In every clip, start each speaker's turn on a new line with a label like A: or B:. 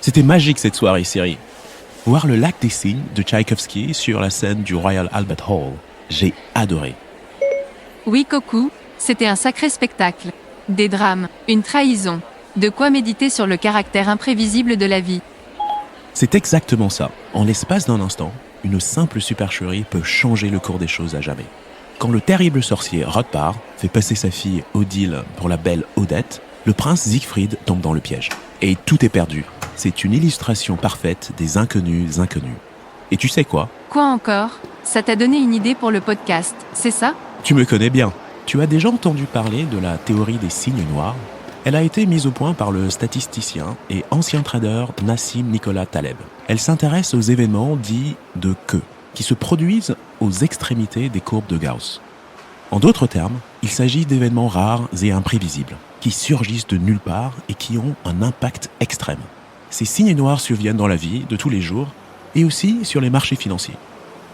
A: C'était magique cette soirée, Siri. Voir le lac des cygnes de Tchaïkovski sur la scène du Royal Albert Hall, j'ai adoré.
B: Oui, Coucou, c'était un sacré spectacle. Des drames, une trahison. De quoi méditer sur le caractère imprévisible de la vie.
A: C'est exactement ça. En l'espace d'un instant, une simple supercherie peut changer le cours des choses à jamais. Quand le terrible sorcier Rothbard fait passer sa fille Odile pour la belle Odette, le prince Siegfried tombe dans le piège. Et tout est perdu. C'est une illustration parfaite des inconnus inconnus. Et tu sais quoi ?
B: Quoi encore ? Ça t'a donné une idée pour le podcast, c'est ça ?
A: Tu me connais bien. Tu as déjà entendu parler de la théorie des cygnes noirs ? Elle a été mise au point par le statisticien et ancien trader Nassim Nicolas Taleb. Elle s'intéresse aux événements dits de queue, qui se produisent aux extrémités des courbes de Gauss. En d'autres termes, il s'agit d'événements rares et imprévisibles, qui surgissent de nulle part et qui ont un impact extrême. Ces signes noirs surviennent dans la vie de tous les jours et aussi sur les marchés financiers.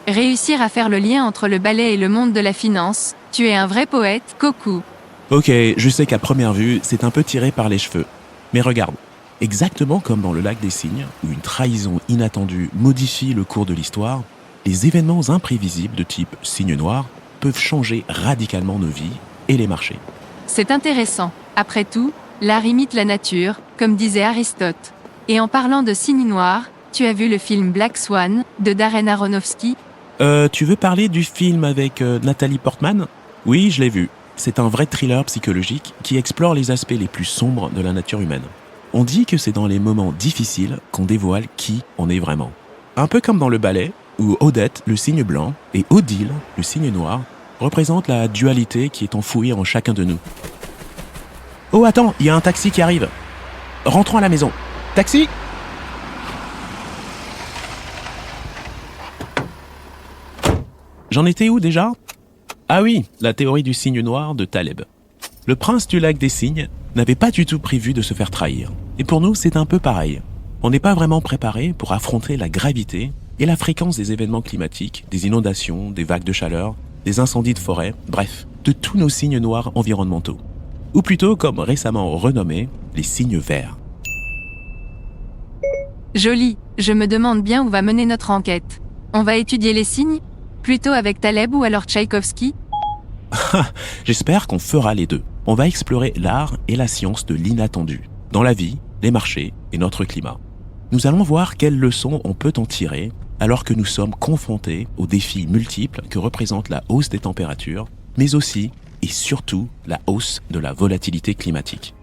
B: Réussir à faire le lien entre le ballet et le monde de la finance, tu es un vrai poète, Coucou.
A: Ok, je sais qu'à première vue, c'est un peu tiré par les cheveux. Mais regarde, exactement comme dans le lac des cygnes, où une trahison inattendue modifie le cours de l'histoire, les événements imprévisibles de type signe noir peuvent changer radicalement nos vies et les marchés.
B: C'est intéressant. Après tout, l'art imite la nature, comme disait Aristote. Et en parlant de signes noirs, tu as vu le film Black Swan, de Darren Aronofsky ?
A: Tu veux parler du film avec Nathalie Portman ? Oui, je l'ai vu. C'est un vrai thriller psychologique qui explore les aspects les plus sombres de la nature humaine. On dit que c'est dans les moments difficiles qu'on dévoile qui on est vraiment. Un peu comme dans le ballet, où Odette, le signe blanc, et Odile, le signe noir, représentent la dualité qui est enfouie en chacun de nous. Oh attends, il y a un taxi qui arrive. Rentrons à la maison. Taxi ? J'en étais où déjà ? Ah oui, la théorie du signe noir de Taleb. Le prince du lac des cygnes n'avait pas du tout prévu de se faire trahir. Et pour nous, c'est un peu pareil. On n'est pas vraiment préparé pour affronter la gravité et la fréquence des événements climatiques, des inondations, des vagues de chaleur, des incendies de forêt, bref, de tous nos signes noirs environnementaux. Ou plutôt, comme récemment renommés, les signes verts.
B: Joli, je me demande bien où va mener notre enquête. On va étudier les signes ? Plutôt avec Taleb ou alors Tchaïkovski ?
A: J'espère qu'on fera les deux. On va explorer l'art et la science de l'inattendu, dans la vie, les marchés et notre climat. Nous allons voir quelles leçons on peut en tirer alors que nous sommes confrontés aux défis multiples que représente la hausse des températures, mais aussi et surtout la hausse de la volatilité climatique.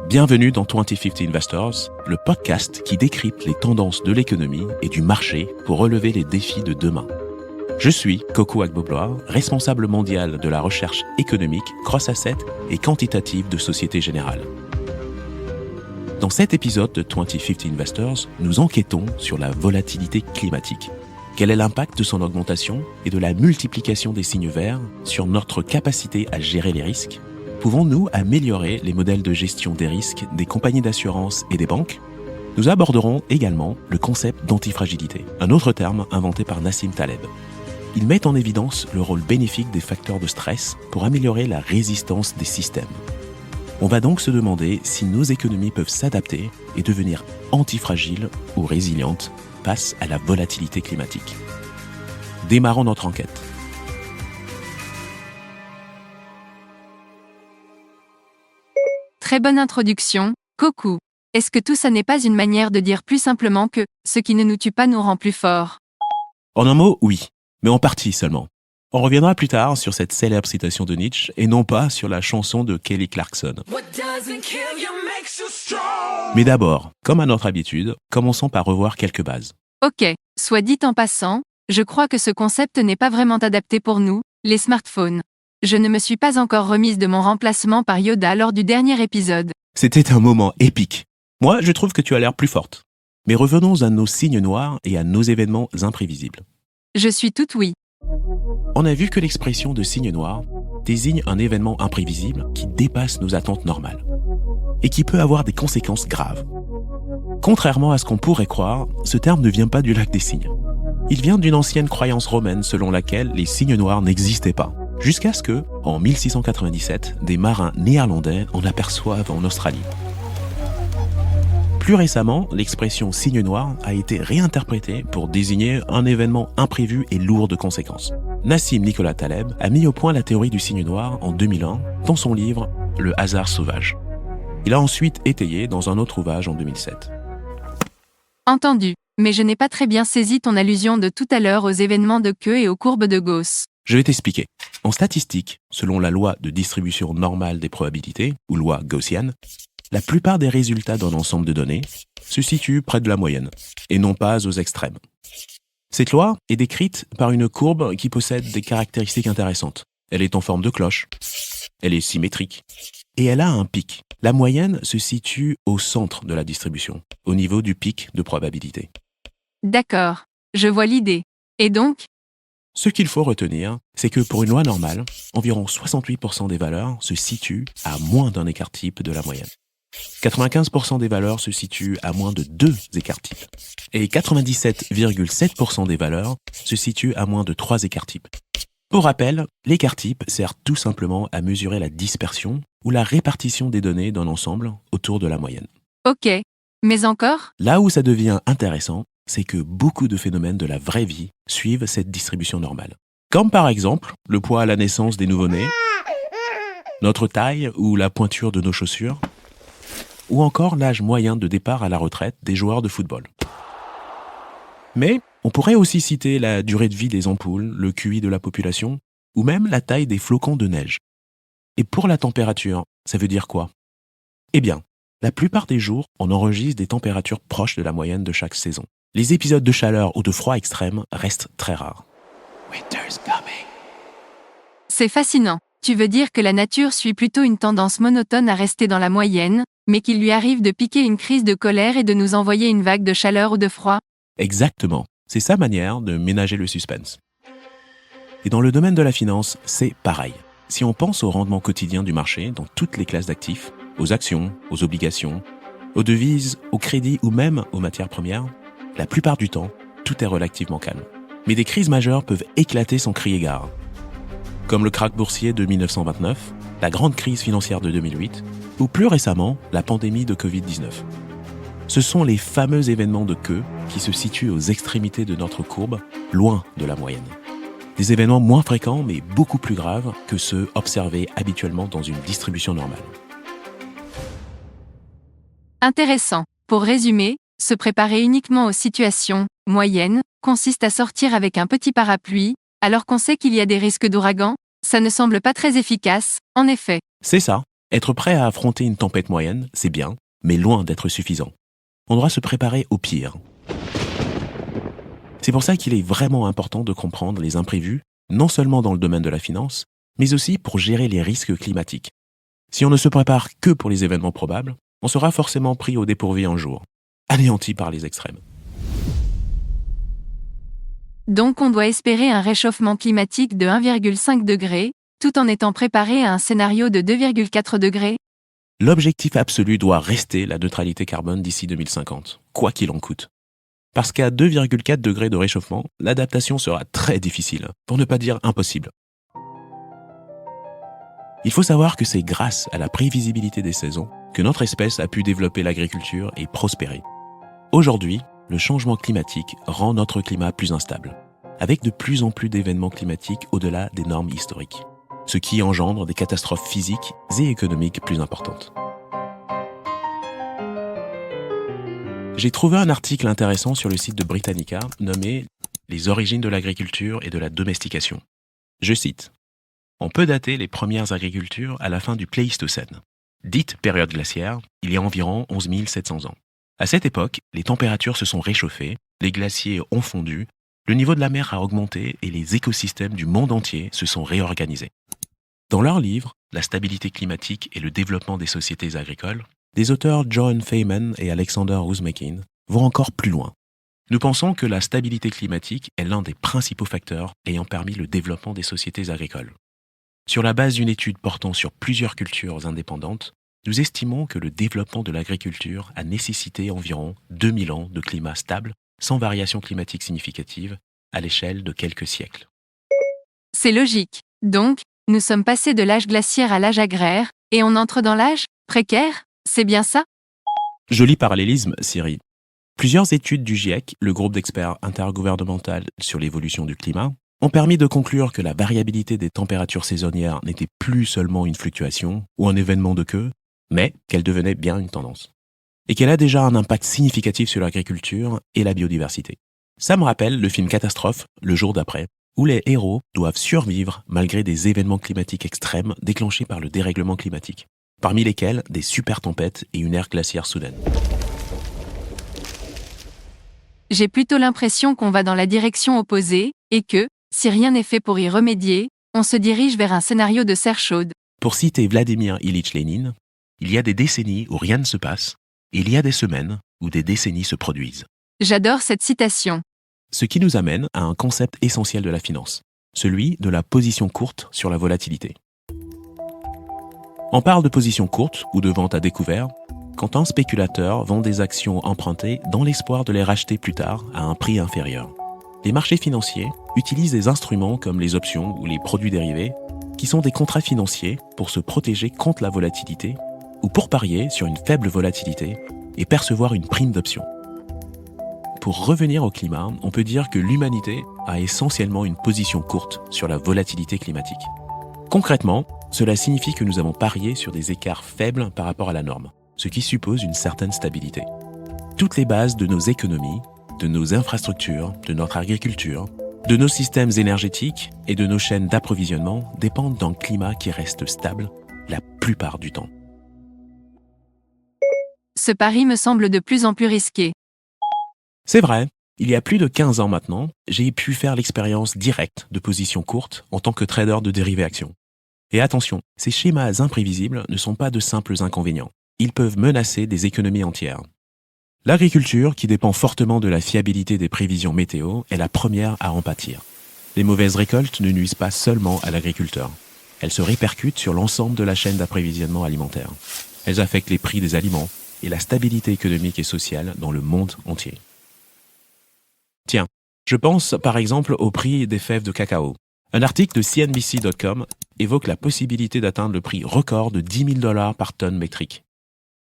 A: Bienvenue dans 2050 Investors, le podcast qui décrypte les tendances de l'économie et du marché pour relever les défis de demain. Je suis Coucou Agboblois, responsable mondial de la recherche économique, cross-asset et quantitative de Société Générale. Dans cet épisode de 2050 Investors, nous enquêtons sur la volatilité climatique. Quel est l'impact de son augmentation et de la multiplication des signes verts sur notre capacité à gérer les risques ? Pouvons-nous améliorer les modèles de gestion des risques des compagnies d'assurance et des banques ? Nous aborderons également le concept d'antifragilité, un autre terme inventé par Nassim Taleb. Il met en évidence le rôle bénéfique des facteurs de stress pour améliorer la résistance des systèmes. On va donc se demander si nos économies peuvent s'adapter et devenir antifragiles ou résilientes face à la volatilité climatique. Démarrons notre enquête.
B: Très bonne introduction, Coucou. Est-ce que tout ça n'est pas une manière de dire plus simplement que « ce qui ne nous tue pas nous rend plus forts » ?
A: En un mot, oui, mais en partie seulement. On reviendra plus tard sur cette célèbre citation de Nietzsche et non pas sur la chanson de Kelly Clarkson. Mais d'abord, comme à notre habitude, commençons par revoir quelques bases.
B: Ok, soit dit en passant, je crois que ce concept n'est pas vraiment adapté pour nous, les smartphones. Je ne me suis pas encore remise de mon remplacement par Yoda lors du dernier épisode.
A: C'était un moment épique. Moi, je trouve que tu as l'air plus forte. Mais revenons à nos signes noirs et à nos événements imprévisibles.
B: Je suis toute oui.
A: On a vu que l'expression de signe noir désigne un événement imprévisible qui dépasse nos attentes normales et qui peut avoir des conséquences graves. Contrairement à ce qu'on pourrait croire, ce terme ne vient pas du lac des cygnes. Il vient d'une ancienne croyance romaine selon laquelle les signes noirs n'existaient pas, Jusqu'à ce que, en 1697, des marins néerlandais en aperçoivent en Australie. Plus récemment, l'expression signe noir a été réinterprétée pour désigner un événement imprévu et lourd de conséquences. Nassim Nicolas Taleb a mis au point la théorie du signe noir en 2001 dans son livre Le hasard sauvage. Il a ensuite étayé dans un autre ouvrage en 2007.
B: Entendu, mais je n'ai pas très bien saisi ton allusion de tout à l'heure aux événements de queue et aux courbes de Gauss.
A: Je vais t'expliquer. En statistique, selon la loi de distribution normale des probabilités, ou loi gaussienne, la plupart des résultats d'un ensemble de données se situent près de la moyenne, et non pas aux extrêmes. Cette loi est décrite par une courbe qui possède des caractéristiques intéressantes. Elle est en forme de cloche, elle est symétrique, et elle a un pic. La moyenne se situe au centre de la distribution, au niveau du pic de probabilité.
B: D'accord, je vois l'idée. Et donc,
A: Ce qu'il faut retenir, c'est que pour une loi normale, environ 68% des valeurs se situent à moins d'un écart type de la moyenne. 95% des valeurs se situent à moins de 2 écarts types. Et 97,7% des valeurs se situent à moins de 3 écarts types. Pour rappel, l'écart type sert tout simplement à mesurer la dispersion ou la répartition des données d'un ensemble autour de la moyenne.
B: ok. Mais encore?
A: Là où ça devient intéressant, c'est que beaucoup de phénomènes de la vraie vie suivent cette distribution normale. Comme par exemple le poids à la naissance des nouveau-nés, notre taille ou la pointure de nos chaussures, ou encore l'âge moyen de départ à la retraite des joueurs de football. Mais on pourrait aussi citer la durée de vie des ampoules, le QI de la population, ou même la taille des flocons de neige. Et pour la température, ça veut dire quoi? Eh bien, la plupart des jours, on enregistre des températures proches de la moyenne de chaque saison. Les épisodes de chaleur ou de froid extrême restent très rares. Winter's coming.
B: C'est fascinant. Tu veux dire que la nature suit plutôt une tendance monotone à rester dans la moyenne, mais qu'il lui arrive de piquer une crise de colère et de nous envoyer une vague de chaleur ou de froid?
A: Exactement. C'est sa manière de ménager le suspense. Et dans le domaine de la finance, c'est pareil. Si on pense au rendement quotidien du marché dans toutes les classes d'actifs, aux actions, aux obligations, aux devises, au crédit ou même aux matières premières, la plupart du temps, tout est relativement calme. Mais des crises majeures peuvent éclater sans crier gare. Comme le krach boursier de 1929, la grande crise financière de 2008, ou plus récemment, la pandémie de Covid-19. Ce sont les fameux événements de queue qui se situent aux extrémités de notre courbe, loin de la moyenne. Des événements moins fréquents mais beaucoup plus graves que ceux observés habituellement dans une distribution normale.
B: Intéressant. Pour résumer, se préparer uniquement aux situations moyennes consiste à sortir avec un petit parapluie, alors qu'on sait qu'il y a des risques d'ouragan. Ça ne semble pas très efficace, en effet.
A: C'est ça. Être prêt à affronter une tempête moyenne, c'est bien, mais loin d'être suffisant. On doit se préparer au pire. C'est pour ça qu'il est vraiment important de comprendre les imprévus, non seulement dans le domaine de la finance, mais aussi pour gérer les risques climatiques. Si on ne se prépare que pour les événements probables, on sera forcément pris au dépourvu un jour, anéanti par les extrêmes.
B: Donc on doit espérer un réchauffement climatique de 1,5 degré, tout en étant préparé à un scénario de 2,4 degrés.
A: L'objectif absolu doit rester la neutralité carbone d'ici 2050, quoi qu'il en coûte. Parce qu'à 2,4 degrés de réchauffement, l'adaptation sera très difficile, pour ne pas dire impossible. Il faut savoir que c'est grâce à la prévisibilité des saisons que notre espèce a pu développer l'agriculture et prospérer. Aujourd'hui, le changement climatique rend notre climat plus instable, avec de plus en plus d'événements climatiques au-delà des normes historiques, ce qui engendre des catastrophes physiques et économiques plus importantes. J'ai trouvé un article intéressant sur le site de Britannica nommé « Les origines de l'agriculture et de la domestication ». Je cite « On peut dater les premières agricultures à la fin du Pléistocène, dite période glaciaire, il y a environ 11 700 ans. À cette époque, les températures se sont réchauffées, les glaciers ont fondu, le niveau de la mer a augmenté et les écosystèmes du monde entier se sont réorganisés. » Dans leur livre « La stabilité climatique et le développement des sociétés agricoles », les auteurs John Feynman et Alexander Ousmekin vont encore plus loin. Nous pensons que la stabilité climatique est l'un des principaux facteurs ayant permis le développement des sociétés agricoles. Sur la base d'une étude portant sur plusieurs cultures indépendantes, nous estimons que le développement de l'agriculture a nécessité environ 2000 ans de climat stable, sans variation climatique significative, à l'échelle de quelques siècles.
B: C'est logique. Donc, Nous sommes passés de l'âge glaciaire à l'âge agraire, et on entre dans l'âge précaire, c'est bien ça?
A: Joli parallélisme, Siri. Plusieurs études du GIEC, le groupe d'experts intergouvernemental sur l'évolution du climat, ont permis de conclure que la variabilité des températures saisonnières n'était plus seulement une fluctuation ou un événement de queue, mais qu'elle devenait bien une tendance. Et qu'elle a déjà un impact significatif sur l'agriculture et la biodiversité. Ça me rappelle le film Catastrophe, Le jour d'après, où les héros doivent survivre malgré des événements climatiques extrêmes déclenchés par le dérèglement climatique, parmi lesquels des super tempêtes et une ère glaciaire soudaine.
B: J'ai plutôt l'impression qu'on va dans la direction opposée, et que, si rien n'est fait pour y remédier, on se dirige vers un scénario de serre chaude.
A: Pour citer Vladimir Ilitch Lénine, il y a des décennies où rien ne se passe, et il y a des semaines où des décennies se produisent.
B: J'adore cette citation.
A: Ce qui nous amène à un concept essentiel de la finance, celui de la position courte sur la volatilité. On parle de position courte ou de vente à découvert quand un spéculateur vend des actions empruntées dans l'espoir de les racheter plus tard à un prix inférieur. Les marchés financiers utilisent des instruments comme les options ou les produits dérivés qui sont des contrats financiers pour se protéger contre la volatilité ou pour parier sur une faible volatilité et percevoir une prime d'option. Pour revenir au climat, on peut dire que l'humanité a essentiellement une position courte sur la volatilité climatique. Concrètement, cela signifie que nous avons parié sur des écarts faibles par rapport à la norme, ce qui suppose une certaine stabilité. Toutes les bases de nos économies, de nos infrastructures, de notre agriculture, de nos systèmes énergétiques et de nos chaînes d'approvisionnement dépendent d'un climat qui reste stable la plupart du temps.
B: Ce pari me semble de plus en plus risqué.
A: C'est vrai, il y a plus de 15 ans maintenant, j'ai pu faire l'expérience directe de position courte en tant que trader de dérivés actions. Et attention, ces schémas imprévisibles ne sont pas de simples inconvénients. Ils peuvent menacer des économies entières. L'agriculture, qui dépend fortement de la fiabilité des prévisions météo, est la première à en pâtir. Les mauvaises récoltes ne nuisent pas seulement à l'agriculteur. Elles se répercutent sur l'ensemble de la chaîne d'approvisionnement alimentaire. Elles affectent les prix des aliments et la stabilité économique et sociale dans le monde entier. Tiens, je pense par exemple au prix des fèves de cacao. Un article de CNBC.com évoque la possibilité d'atteindre le prix record de $10 000 par tonne métrique.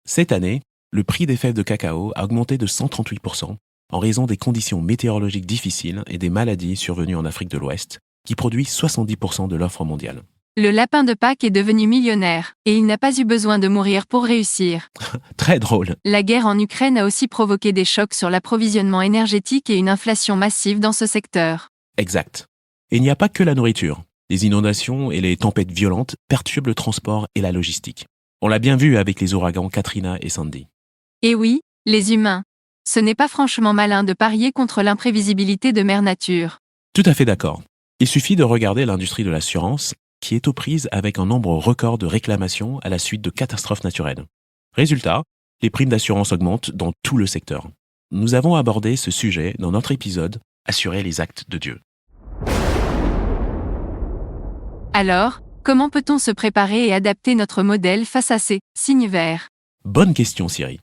A: Cette année, le prix des fèves de cacao a augmenté de 138% en raison des conditions météorologiques difficiles et des maladies survenues en Afrique de l'Ouest, qui produisent 70% de l'offre mondiale.
B: Le lapin de Pâques est devenu millionnaire, et il n'a pas eu besoin de mourir pour réussir.
A: Très drôle.
B: La guerre en Ukraine a aussi provoqué des chocs sur l'approvisionnement énergétique et une inflation massive dans ce secteur.
A: Exact. Et il n'y a pas que la nourriture. Les inondations et les tempêtes violentes perturbent le transport et la logistique. On l'a bien vu avec les ouragans Katrina et Sandy.
B: Et oui, les humains. Ce n'est pas franchement malin de parier contre l'imprévisibilité de Mère Nature.
A: Tout à fait d'accord. Il suffit de regarder l'industrie de l'assurance qui est aux prises avec un nombre record de réclamations à la suite de catastrophes naturelles. Résultat, les primes d'assurance augmentent dans tout le secteur. Nous avons abordé ce sujet dans notre épisode « Assurer les actes de Dieu ».
B: Alors, comment peut-on se préparer et adapter notre modèle face à ces signes verts?
A: Bonne question, Siri.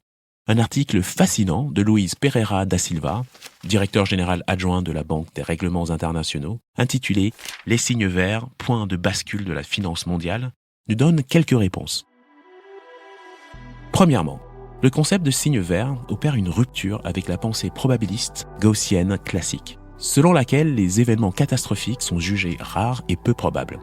A: Un article fascinant de Luiz Pereira da Silva, directeur général adjoint de la Banque des règlements internationaux, intitulé « Les signes verts, point de bascule de la finance mondiale », nous donne quelques réponses. Premièrement, le concept de signe vert opère une rupture avec la pensée probabiliste gaussienne classique, selon laquelle les événements catastrophiques sont jugés rares et peu probables.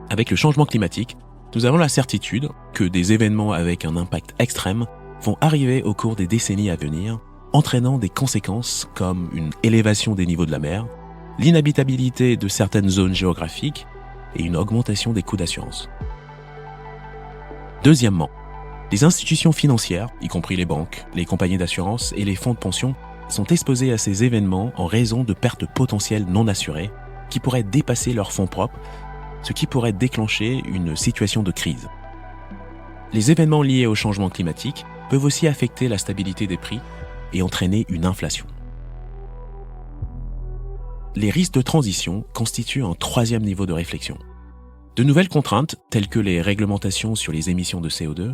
A: Avec le changement climatique, nous avons la certitude que des événements avec un impact extrême vont arriver au cours des décennies à venir, entraînant des conséquences comme une élévation des niveaux de la mer, l'inhabitabilité de certaines zones géographiques et une augmentation des coûts d'assurance. Deuxièmement, les institutions financières, y compris les banques, les compagnies d'assurance et les fonds de pension, sont exposées à ces événements en raison de pertes potentielles non assurées qui pourraient dépasser leurs fonds propres, ce qui pourrait déclencher une situation de crise. Les événements liés au changement climatique peuvent aussi affecter la stabilité des prix et entraîner une inflation. Les risques de transition constituent un troisième niveau de réflexion. De nouvelles contraintes, telles que les réglementations sur les émissions de CO2,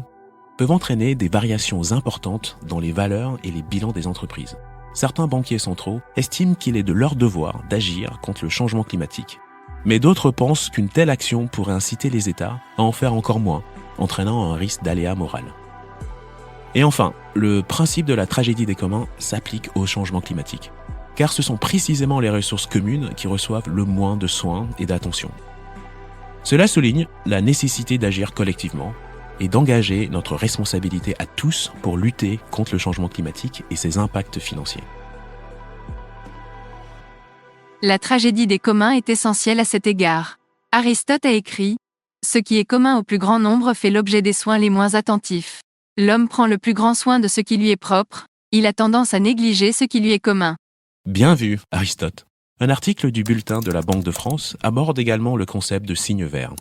A: peuvent entraîner des variations importantes dans les valeurs et les bilans des entreprises. Certains banquiers centraux estiment qu'il est de leur devoir d'agir contre le changement climatique Mais d'autres pensent qu'une telle action pourrait inciter les États à en faire encore moins, entraînant un risque d'aléa moral. Et enfin, le principe de la tragédie des communs s'applique au changement climatique, car ce sont précisément les ressources communes qui reçoivent le moins de soins et d'attention. Cela souligne la nécessité d'agir collectivement et d'engager notre responsabilité à tous pour lutter contre le changement climatique et ses impacts financiers.
B: La tragédie des communs est essentielle à cet égard. Aristote a écrit « Ce qui est commun au plus grand nombre fait l'objet des soins les moins attentifs. L'homme prend le plus grand soin de ce qui lui est propre, il a tendance à négliger ce qui lui est commun. »
A: Bien vu, Aristote. Un article du Bulletin de la Banque de France aborde également le concept de signe vert,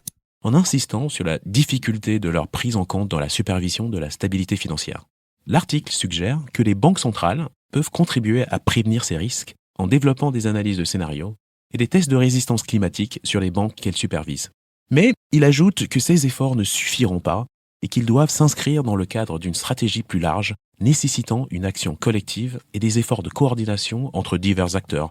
A: en insistant sur la difficulté de leur prise en compte dans la supervision de la stabilité financière. L'article suggère que les banques centrales peuvent contribuer à prévenir ces risques en développant des analyses de scénarios et des tests de résistance climatique sur les banques qu'elles supervisent. Mais il ajoute que ces efforts ne suffiront pas et qu'ils doivent s'inscrire dans le cadre d'une stratégie plus large, nécessitant une action collective et des efforts de coordination entre divers acteurs,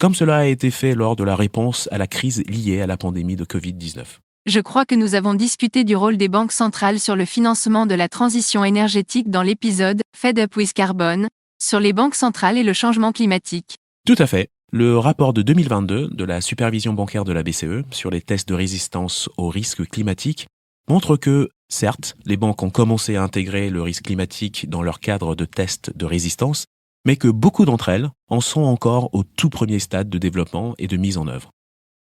A: comme cela a été fait lors de la réponse à la crise liée à la pandémie de Covid-19.
B: Je crois que nous avons discuté du rôle des banques centrales sur le financement de la transition énergétique dans l'épisode « Fed Up with Carbon » sur les banques centrales et le changement climatique.
A: Tout à fait. Le rapport de 2022 de la supervision bancaire de la BCE sur les tests de résistance aux risques climatiques montre que, certes, les banques ont commencé à intégrer le risque climatique dans leur cadre de tests de résistance, mais que beaucoup d'entre elles en sont encore au tout premier stade de développement et de mise en œuvre.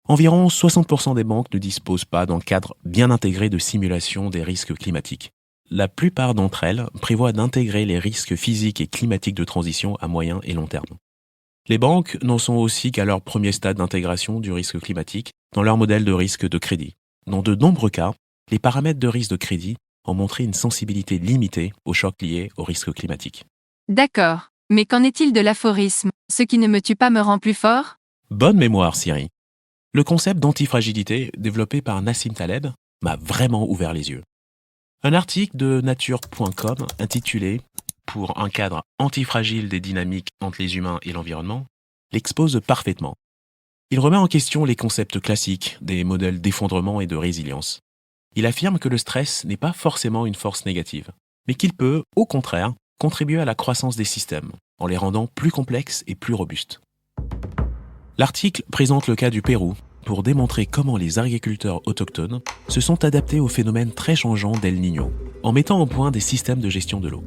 A: Environ 60% des banques ne disposent pas d'un cadre bien intégré de simulation des risques climatiques. La plupart d'entre elles prévoient d'intégrer les risques physiques et climatiques de transition à moyen et long terme. Les banques n'en sont aussi qu'à leur premier stade d'intégration du risque climatique dans leur modèle de risque de crédit. Dans de nombreux cas, les paramètres de risque de crédit ont montré une sensibilité limitée aux chocs liés au risque climatique.
B: D'accord, mais qu'en est-il de l'aphorisme « Ce qui ne me tue pas me rend plus fort » ?
A: Bonne mémoire, Siri. Le concept d'antifragilité développé par Nassim Taleb m'a vraiment ouvert les yeux. Un article de nature.com intitulé « Pour un cadre antifragile des dynamiques entre les humains et l'environnement » l'expose parfaitement. Il remet en question les concepts classiques des modèles d'effondrement et de résilience. Il affirme que le stress n'est pas forcément une force négative, mais qu'il peut, au contraire, contribuer à la croissance des systèmes, en les rendant plus complexes et plus robustes. L'article présente le cas du Pérou pour démontrer comment les agriculteurs autochtones se sont adaptés aux phénomènes très changeants d'El Niño, en mettant au point des systèmes de gestion de l'eau.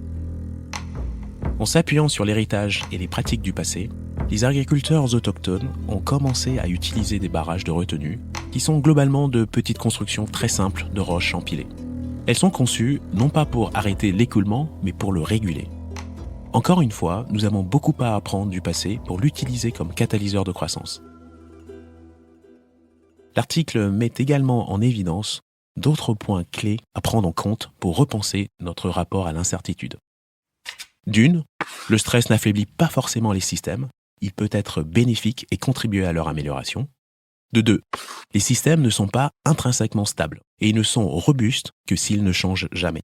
A: En s'appuyant sur l'héritage et les pratiques du passé, les agriculteurs autochtones ont commencé à utiliser des barrages de retenue qui sont globalement de petites constructions très simples de roches empilées. Elles sont conçues non pas pour arrêter l'écoulement, mais pour le réguler. Encore une fois, nous avons beaucoup à apprendre du passé pour l'utiliser comme catalyseur de croissance. L'article met également en évidence d'autres points clés à prendre en compte pour repenser notre rapport à l'incertitude. D'une, le stress n'affaiblit pas forcément les systèmes, il peut être bénéfique et contribuer à leur amélioration. De deux, les systèmes ne sont pas intrinsèquement stables et ils ne sont robustes que s'ils ne changent jamais.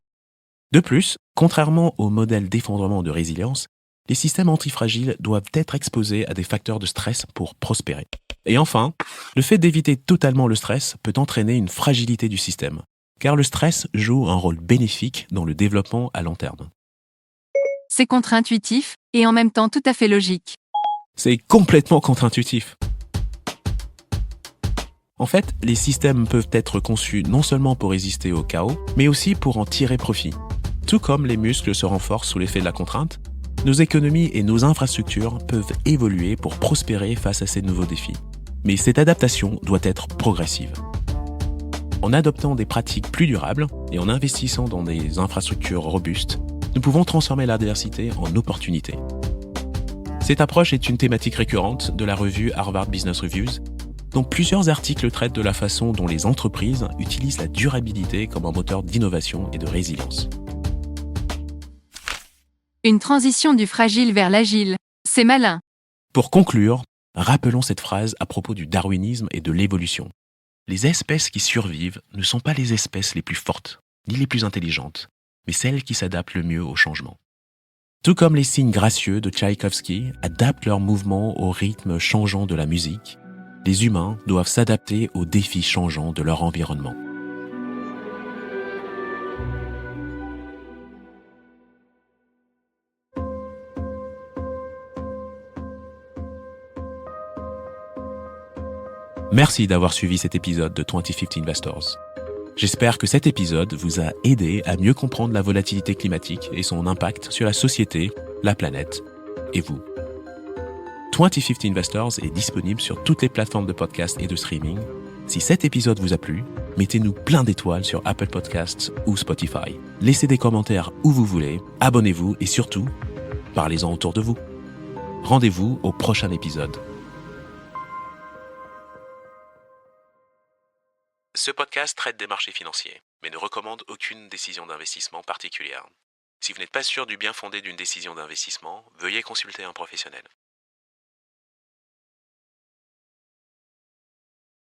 A: De plus, contrairement au modèle d'effondrement de résilience, les systèmes antifragiles doivent être exposés à des facteurs de stress pour prospérer. Et enfin, le fait d'éviter totalement le stress peut entraîner une fragilité du système, car le stress joue un rôle bénéfique dans le développement à long terme.
B: C'est contre-intuitif, et en même temps tout à fait logique.
A: C'est complètement contre-intuitif. En fait, les systèmes peuvent être conçus non seulement pour résister au chaos, mais aussi pour en tirer profit. Tout comme les muscles se renforcent sous l'effet de la contrainte, nos économies et nos infrastructures peuvent évoluer pour prospérer face à ces nouveaux défis. Mais cette adaptation doit être progressive. En adoptant des pratiques plus durables et en investissant dans des infrastructures robustes, nous pouvons transformer l'adversité en opportunité. Cette approche est une thématique récurrente de la revue Harvard Business Reviews, dont plusieurs articles traitent de la façon dont les entreprises utilisent la durabilité comme un moteur d'innovation et de résilience.
B: Une transition du fragile vers l'agile, c'est malin.
A: Pour conclure, rappelons cette phrase à propos du darwinisme et de l'évolution. Les espèces qui survivent ne sont pas les espèces les plus fortes, ni les plus intelligentes, mais celles qui s'adaptent le mieux au changement. Tout comme les cygnes gracieux de Tchaïkovski adaptent leurs mouvements au rythme changeant de la musique, les humains doivent s'adapter aux défis changeants de leur environnement. Merci d'avoir suivi cet épisode de 2050 Investors. J'espère que cet épisode vous a aidé à mieux comprendre la volatilité climatique et son impact sur la société, la planète et vous. 2050 Investors est disponible sur toutes les plateformes de podcast et de streaming. Si cet épisode vous a plu, mettez-nous plein d'étoiles sur Apple Podcasts ou Spotify. Laissez des commentaires où vous voulez, abonnez-vous et surtout, parlez-en autour de vous. Rendez-vous au prochain épisode. Ce podcast traite des marchés financiers, mais ne recommande aucune décision d'investissement particulière. Si vous n'êtes pas sûr du bien fondé d'une décision d'investissement, veuillez consulter un professionnel.